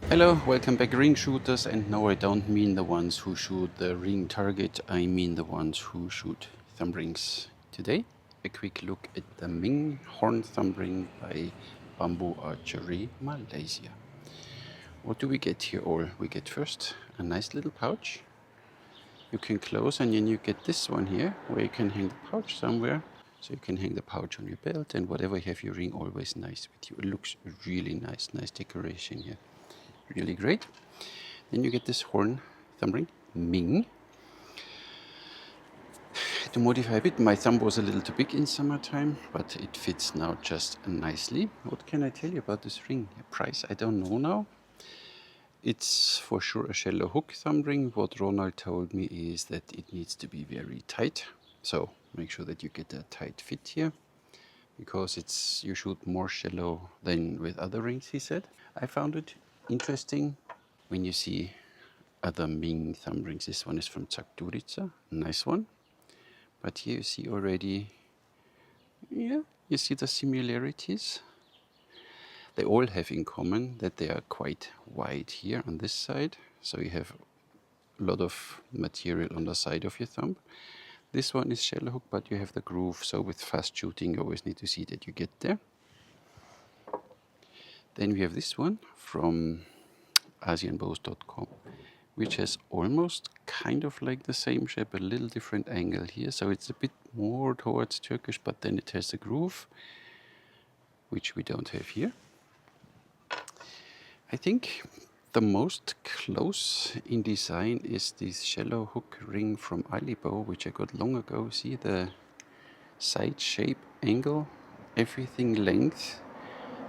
Hello, welcome back ring shooters, and no, I don't mean the ones who shoot the ring target, I mean the ones who shoot thumb rings. Today, a quick look at the Ming horn thumb ring by Bamboo Archery Malaysia. What do we get here all? We get first a nice little pouch. You can close and then you get this one here, where you can hang the pouch somewhere. So you can hang the pouch on your belt and whatever you have your ring always nice with you. It looks really nice decoration here. Really great. Then you get this horn thumb ring, Ming. To modify a bit, my thumb was a little too big in summertime, but it fits now just nicely. What can I tell you about this ring? Price, I don't know now. It's for sure a shallow hook thumb ring. What Ronald told me is that it needs to be very tight. So make sure that you get a tight fit here, because you shoot more shallow than with other rings, he said. I found it interesting when you see other Ming thumb rings. This one is from Czartoryca, nice one. But here you see already, you see the similarities. They all have in common that they are quite wide here on this side. So you have a lot of material on the side of your thumb. This one is shallow hook, but you have the groove. So with fast shooting, you always need to see that you get there. Then we have this one from asianbows.com, which has almost kind of like the same shape, a little different angle here. So it's a bit more towards Turkish, but then it has a groove, which we don't have here. I think the most close in design is this shallow hook ring from Alibo, which I got long ago. See the side shape, angle, everything length,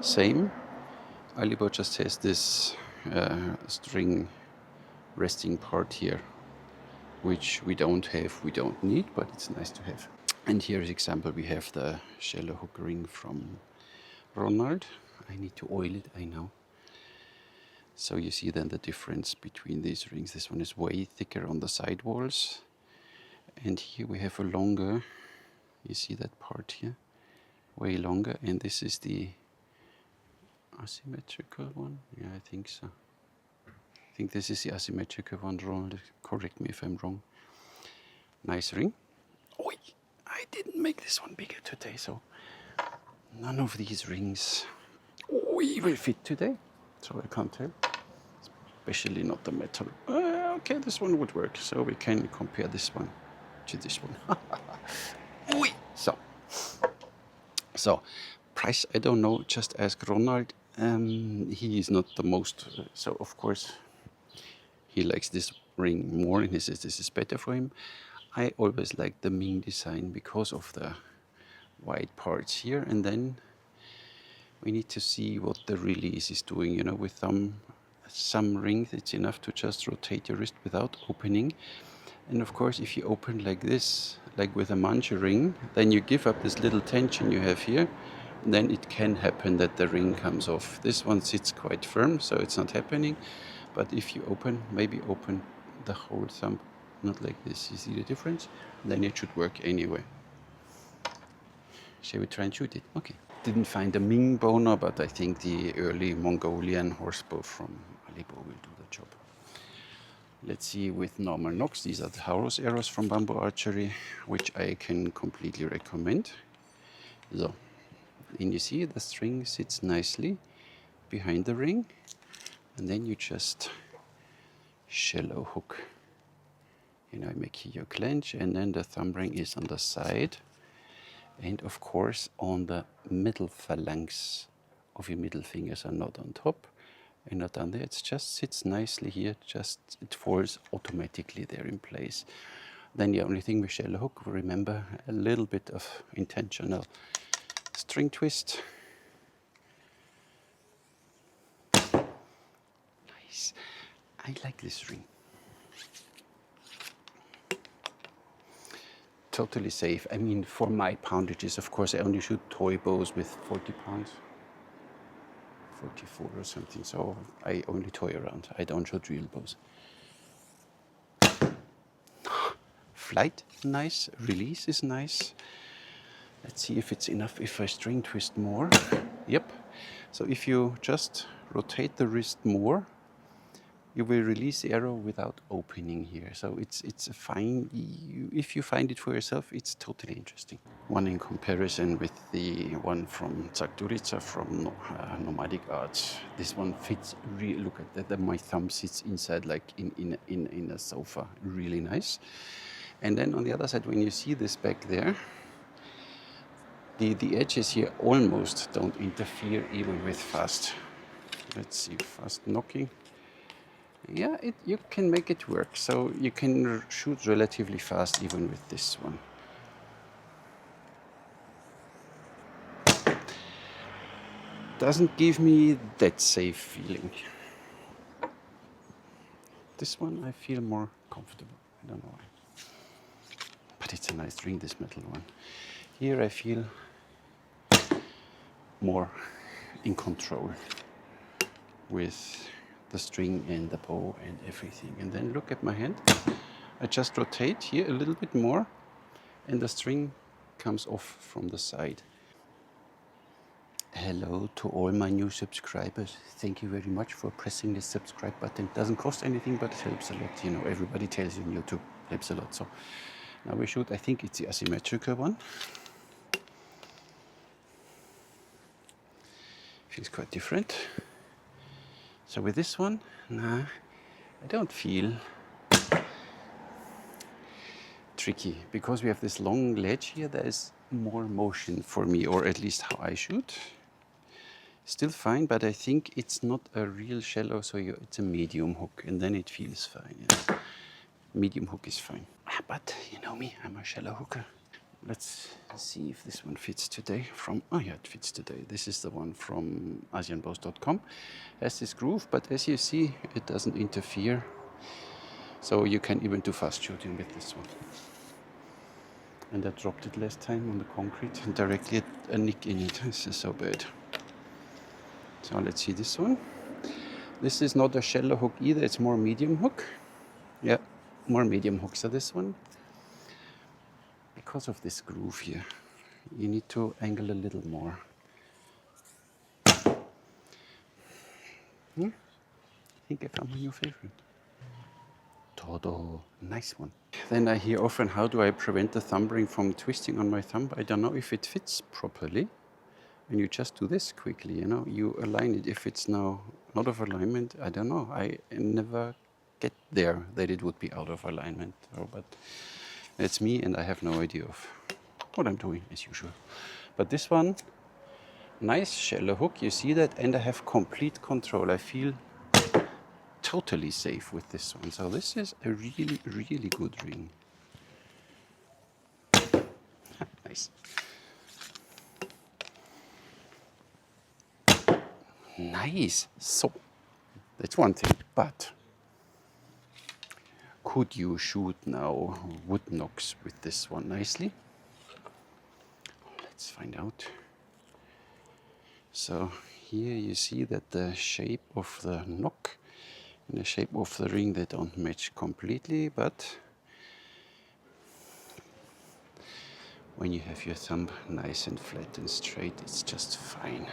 same. Alibo just has this string resting part here, which we don't have, we don't need, but it's nice to have. And here is example, we have the shallow hook ring from Ronald. I need to oil it, I know. So you see then the difference between these rings. This one is way thicker on the side walls, and here we have a longer, you see that part here, way longer, and this is the asymmetrical one. Yeah, I think so. I think this is the asymmetrical one. Ronald, correct me if I'm wrong. Nice ring. Oi, I didn't make this one bigger today, so none of these rings will fit today. So I can't tell. Especially not the metal. Okay, this one would work. So we can compare this one to this one. Oi! So price, I don't know. Just ask Ronald. He is not the most. So of course he likes this ring more, and he says this is better for him. I always like the Ming design because of the wide parts here, and then we need to see what the release is doing. You know, with some rings it's enough to just rotate your wrist without opening, and of course if you open like this, like with a manche ring, then you give up this little tension you have here, then it can happen that the ring comes off. This one sits quite firm, so it's not happening. But if you open, maybe open the whole thumb, not like this, you see the difference? Then it should work anyway. Shall we try and shoot it? Okay. Didn't find a Ming boner, but I think the early Mongolian horsebow from Alibo will do the job. Let's see with normal Nocks. These are the Taurus arrows from Bamboo Archery, which I can completely recommend. So, and you see the string sits nicely behind the ring, and then you just shallow hook. You know, make here your clench, and then the thumb ring is on the side. And of course, on the middle phalanx of your middle fingers are not on top and not down there. It just sits nicely here. It falls automatically there in place. Then the only thing with shallow hook, remember a little bit of intentional string twist. Nice. I like this ring. Totally safe. I mean, for my poundages, of course, I only shoot toy bows with 40 pounds, 44 or something. So I only toy around. I don't shoot real bows. Flight, nice. Release is nice. Let's see if it's enough if I string twist more. Yep. So if you just rotate the wrist more, you will release the arrow without opening here. So it's a fine, if you find it for yourself, it's totally interesting. One in comparison with the one from Zakturitsa from Nomadic Arts. This one fits really, look at that, my thumb sits inside like in a sofa, really nice. And then on the other side, when you see this back there, the edges here almost don't interfere even with fast. Let's see, fast knocking. Yeah, you can make it work. So you can shoot relatively fast even with this one. Doesn't give me that safe feeling. This one I feel more comfortable. I don't know why. But it's a nice ring, this metal one. Here I feel more in control with the string and the bow and everything. And then look at my hand. I just rotate here a little bit more and the string comes off from the side. Hello to all my new subscribers. Thank you very much for pressing the subscribe button. It doesn't cost anything, but it helps a lot. You know, everybody tells you on YouTube, helps a lot. So now we shoot, I think it's the asymmetrical one. Feels quite different. So with this one, nah, I don't feel tricky because we have this long ledge here. There is more motion for me, or at least how I shoot. Still fine, but I think it's not a real shallow, so it's a medium hook, and then it feels fine. Yeah. Medium hook is fine. But you know me, I'm a shallow hooker. Let's see if this one fits today. Oh yeah, it fits today. This is the one from AsianBows.com. Has this groove, but as you see, it doesn't interfere. So you can even do fast shooting with this one. And I dropped it last time on the concrete and directly at a nick in it. This is so bad. So let's see this one. This is not a shallow hook either, it's more medium hook. Yeah, more medium hook. So this one, because of this groove here, you need to angle a little more. I think I found my new favorite. Todo, nice one. Then I hear often, how do I prevent the thumb ring from twisting on my thumb? I don't know if it fits properly. And you just do this quickly, you know, you align it. If it's now out of alignment, I don't know. I never get there that it would be out of alignment. But it's me and I have no idea of what I'm doing as usual. But this one, nice shallow hook, you see that, and I have complete control. I feel totally safe with this one. So this is a really, really good ring. Nice. Nice. So that's one thing, but could you shoot now wood knocks with this one nicely? Let's find out. So here you see that the shape of the knock and the shape of the ring, they don't match completely, but when you have your thumb nice and flat and straight, it's just fine.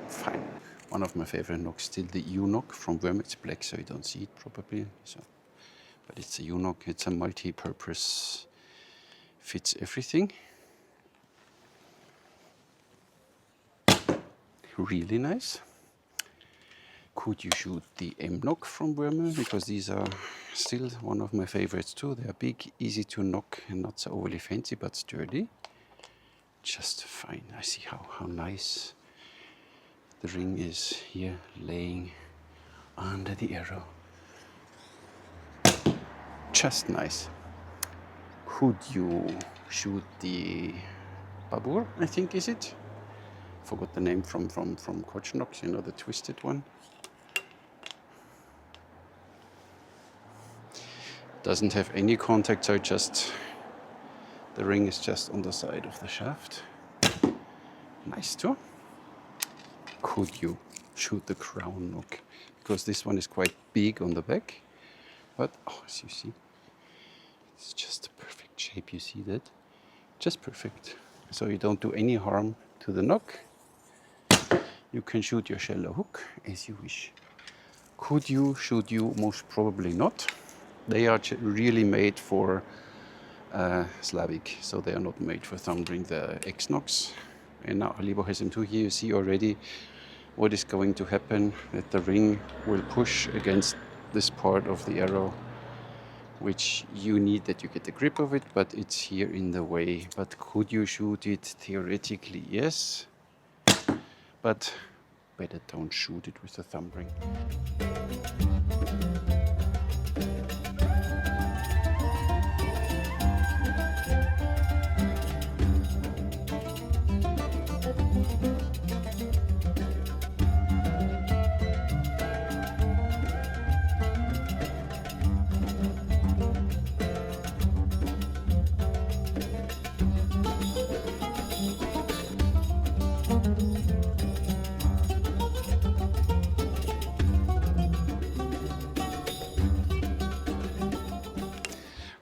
Fine. One of my favorite knocks, still the U-knock from Worm. It's black, so you don't see it probably. So, but it's a U-knock. It's a multi-purpose, fits everything. Really nice. Could you shoot the M-knock from Worm? Because these are still one of my favorites too. They are big, easy to knock, and not so overly fancy, but sturdy. Just fine. I see how nice the ring is here, laying under the arrow. Just nice. Could you shoot the Babur, I think, is it? Forgot the name from Koch Knocks, you know, the twisted one. Doesn't have any contact, so the ring is just on the side of the shaft. Nice too. Could you shoot the crown knock? Because this one is quite big on the back, but as you see, it's just a perfect shape. You see that? Just perfect. So you don't do any harm to the knock. You can shoot your shallow hook as you wish. Could you, should you? Most probably not. They are really made for Slavic, so they are not made for thundering the X-Knocks. And now Alibo has M2 here. You see already what is going to happen, that the ring will push against this part of the arrow, which you need that you get the grip of it, but it's here in the way. But could you shoot it? Theoretically, yes. But better don't shoot it with the thumb ring.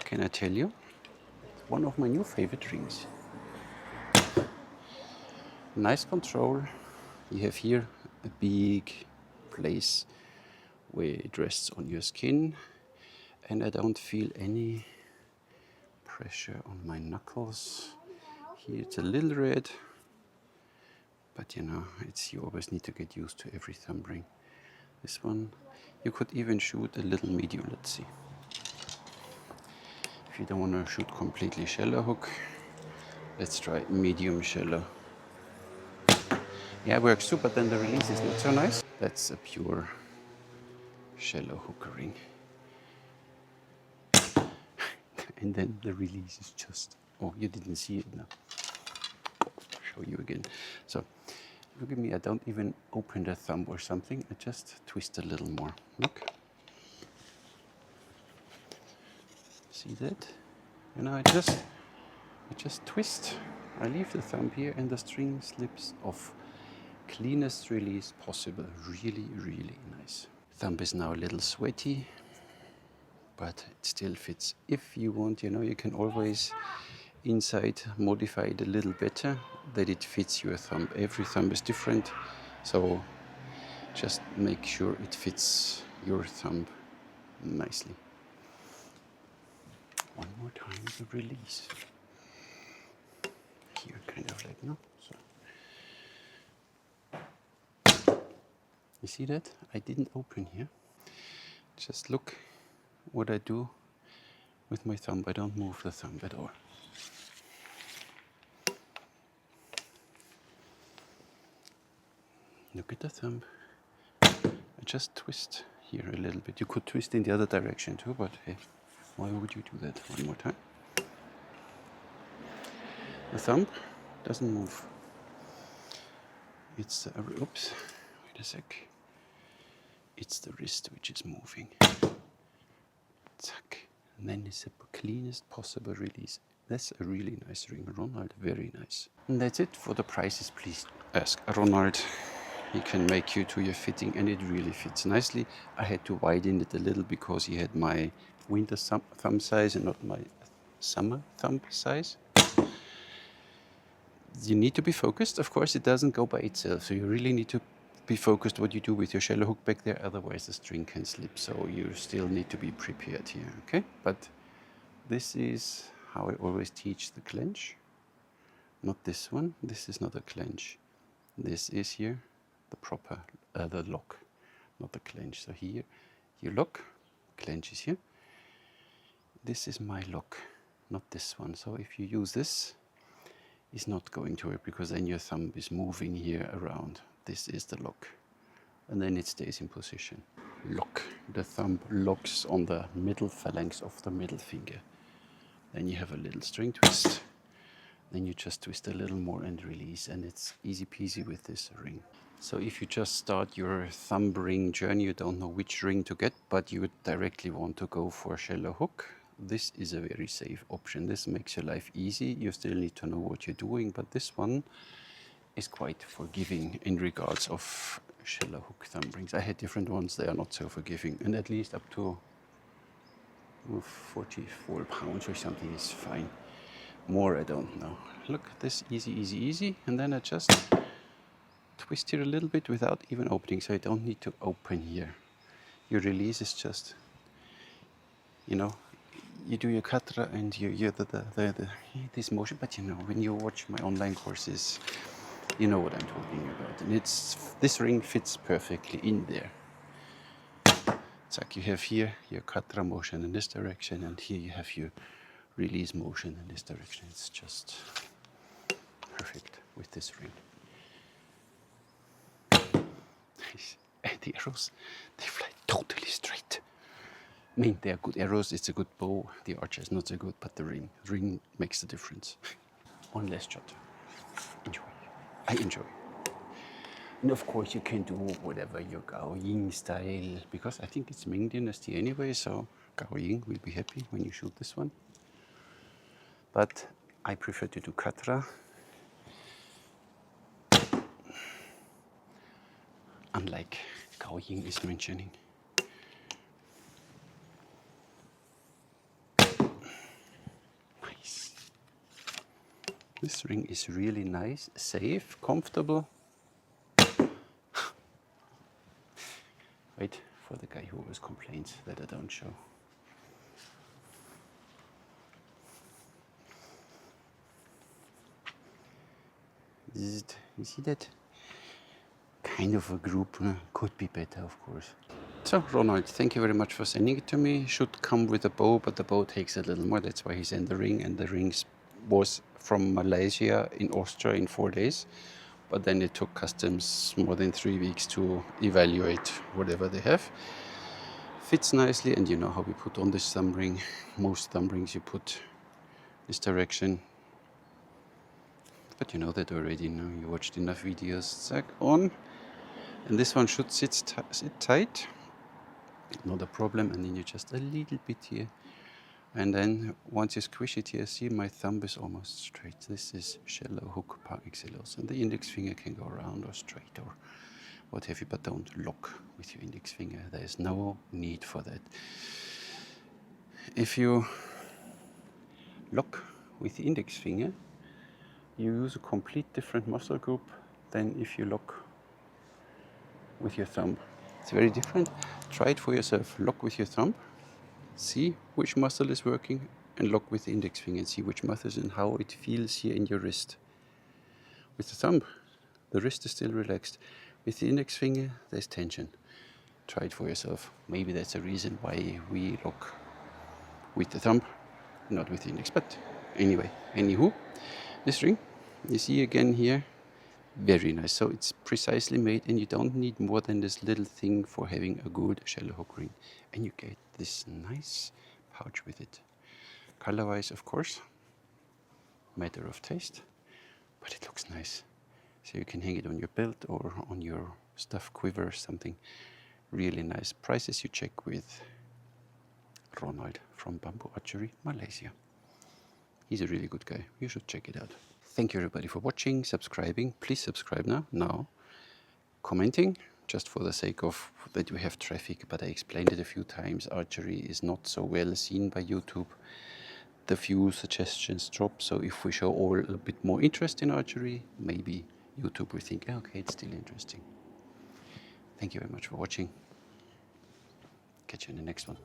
Can I tell you? One of my new favorite rings. Nice control. You have here a big place where it rests on your skin, and I don't feel any pressure on my knuckles. Here it's a little red, but you know, you always need to get used to every thumb ring. This one, you could even shoot a little medium, let's see. If you don't want to shoot completely shallow hook, let's try medium shallow. Yeah, it works too, but then the release is not so nice. That's a pure shallow hook ring. And then the release is just, oh, you didn't see it now. I'll show you again. So look at me, I don't even open the thumb or something. I just twist a little more. Look. See that? You know, I just twist. I leave the thumb here and the string slips off. Cleanest release possible. Really, really nice. Thumb is now a little sweaty, but it still fits. If you want, you know, you can always inside modify it a little better, that it fits your thumb. Every thumb is different, so just make sure it fits your thumb nicely. One more time, the release. Here, kind of like, no? So. You see that? I didn't open here. Just look what I do with my thumb. I don't move the thumb at all. Look at the thumb. I just twist here a little bit. You could twist in the other direction too, but hey, why would you do that? One more time. The thumb doesn't move. It's oops, wait a sec. It's the wrist which is moving. Zack. And then it's the cleanest possible release. That's a really nice ring, Ronald. Very nice. And that's it for the prices. Please ask Ronald. He can make you to your fitting, and it really fits nicely. I had to widen it a little because he had my winter thumb size and not my summer thumb size. You need to be focused. Of course, it doesn't go by itself, so you really need to be focused what you do with your shallow hook back there, otherwise the string can slip, so you still need to be prepared here, okay? But this is how I always teach the clench. Not this one. This is not a clench. This is here the proper, the lock, not the clench. So here you lock, clench is here. This is my lock, not this one. So if you use this, it's not going to work because then your thumb is moving here around. This is the lock, and then it stays in position. Lock. The thumb locks on the middle phalanx of the middle finger. Then you have a little string twist. Then you just twist a little more and release, and it's easy peasy with this ring. So if you just start your thumb ring journey, you don't know which ring to get, but you directly want to go for shallow hook, this is a very safe option. This makes your life easy. You still need to know what you're doing, but this one is quite forgiving in regards of shallow hook thumb rings. I had different ones, they are not so forgiving, and at least up to 44 pounds or something is fine. More I don't know. Look, this easy, easy, easy, and then I just twist here a little bit without even opening, so you don't need to open here. Your release is just, you know, you do your katra and you this motion, but you know, when you watch my online courses, you know what I'm talking about. And this ring fits perfectly in there. It's like you have here your katra motion in this direction, and here you have your release motion in this direction. It's just perfect with this ring. And the arrows, they fly totally straight. I mean, they are good arrows, it's a good bow. The archer is not so good, but the ring makes the difference. One last shot. Enjoy. I enjoy. And of course you can do whatever your Gao Ying style, because I think it's Ming Dynasty anyway, so Gao Ying will be happy when you shoot this one. But I prefer to do katra. Unlike Gao Ying is mentioning. Nice. This ring is really nice, safe, comfortable. Wait for the guy who always complains that I don't show. You see that? Kind of a group, could be better, of course. So, Ronald, thank you very much for sending it to me. Should come with a bow, but the bow takes a little more. That's why he sent the ring, and the ring was from Malaysia in Austria in 4 days. But then it took customs more than 3 weeks to evaluate whatever they have. Fits nicely, and you know how we put on this thumb ring. Most thumb rings you put this direction. But you know that already, you watched enough videos. Zack on. And this one should sit tight. Not a problem. And then you just a little bit here. And then once you squish it here, see my thumb is almost straight. This is shallow hook par excellence. And the index finger can go around or straight or what have you, but don't lock with your index finger. There is no need for that. If you lock with the index finger, you use a complete different muscle group than if you lock with your thumb. It's very different. Try it for yourself. Lock with your thumb. See which muscle is working, and lock with the index finger and see which muscles and how it feels here in your wrist. With the thumb, the wrist is still relaxed. With the index finger, there's tension. Try it for yourself. Maybe that's a reason why we lock with the thumb, not with the index. But anyway, anywho, this ring, you see again here, very nice. So it's precisely made, and you don't need more than this little thing for having a good shallow hook ring. And you get this nice pouch with it. Color-wise, of course, matter of taste, but it looks nice. So you can hang it on your belt or on your stuffed quiver or something. Really nice. Prices you check with Ronald from Bamboo Archery Malaysia. He's a really good guy. You should check it out. Thank you everybody for watching, subscribing. Please subscribe now. Commenting, just for the sake of that we have traffic, but I explained it a few times. Archery is not so well seen by YouTube. The few suggestions drop, so if we show all a bit more interest in archery, maybe YouTube will think, okay, it's still interesting. Thank you very much for watching. Catch you in the next one.